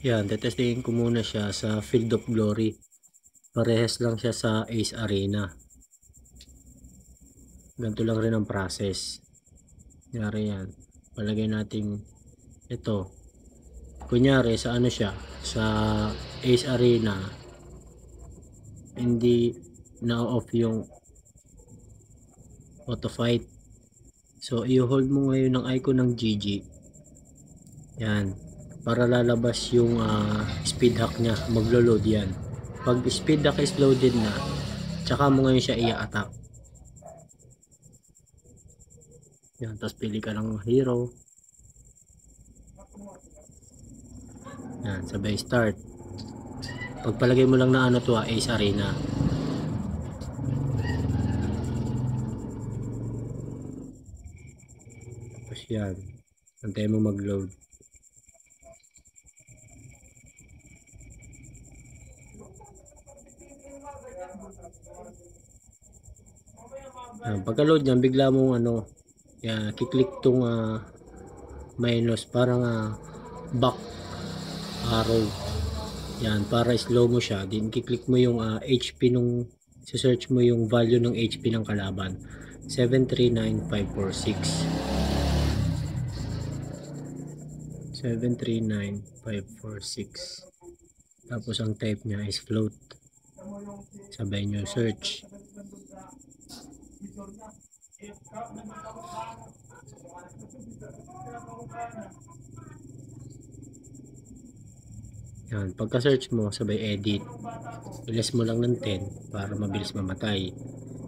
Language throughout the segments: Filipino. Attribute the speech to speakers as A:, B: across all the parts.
A: Yan, tetestingin ko muna siya sa Field of Glory. Parehas lang siya sa Ace Arena. Ganito lang rin ang process. Kunyari yan. Palagay natin ito. Kunyari sa ano siya, sa Ace Arena, hindi na-off yung auto fight. So, i-hold mo ngayon ng icon ng GG. Yan. Para lalabas yung speed hack niya. Maglo-load yan. Pag speed hack is loaded na, tsaka mo ngayon siya i-attack. Yan. Tapos pili ka ng hero. Yan. Sabay start. Pagpalagay mo lang na ano to, Ace Arena. Tapos yan. Antay mo mag-load. Pagka-load niyan, bigla mong ano, yan, kiklik tong minus, parang back arrow. Yan, para slow mo siya. Then kiklik mo yung HP nung, search mo yung value ng HP ng kalaban. 739546. 739546. Tapos ang type niya is float. Sabay nyo search. Yan, pagka search mo, sabay edit. Ilas mo lang ng 10 para mabilis mamatay.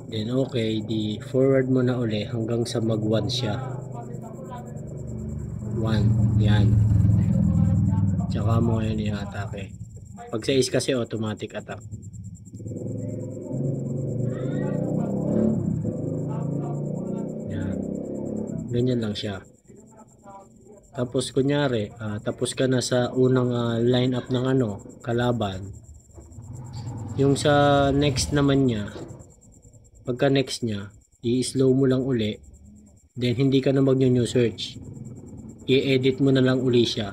A: Then okay, di forward mo na uli hanggang sa mag 1 siya. 1, yan. Tsaka mo ngayon i-atake. Pag sa ace kasi automatic attack. Yan. Ganyan lang siya. Tapos kunyari, tapos ka na sa unang line up ng ano, kalaban. Yung sa next naman niya, pagka next niya, i-slow mo lang uli. Then hindi ka na mag-new search. I-edit mo na lang uli siya.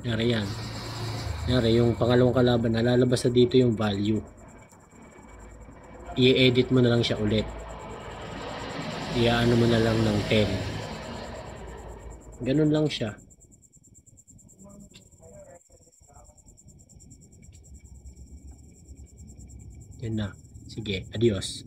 A: Kunyari yan. Kunyari yung pangalawang kalaban, nalalabas na dito yung value. I-edit mo na lang siya ulit. I-ano mo na lang ng 10. Ganun lang siya. Yan na. Sige, adios.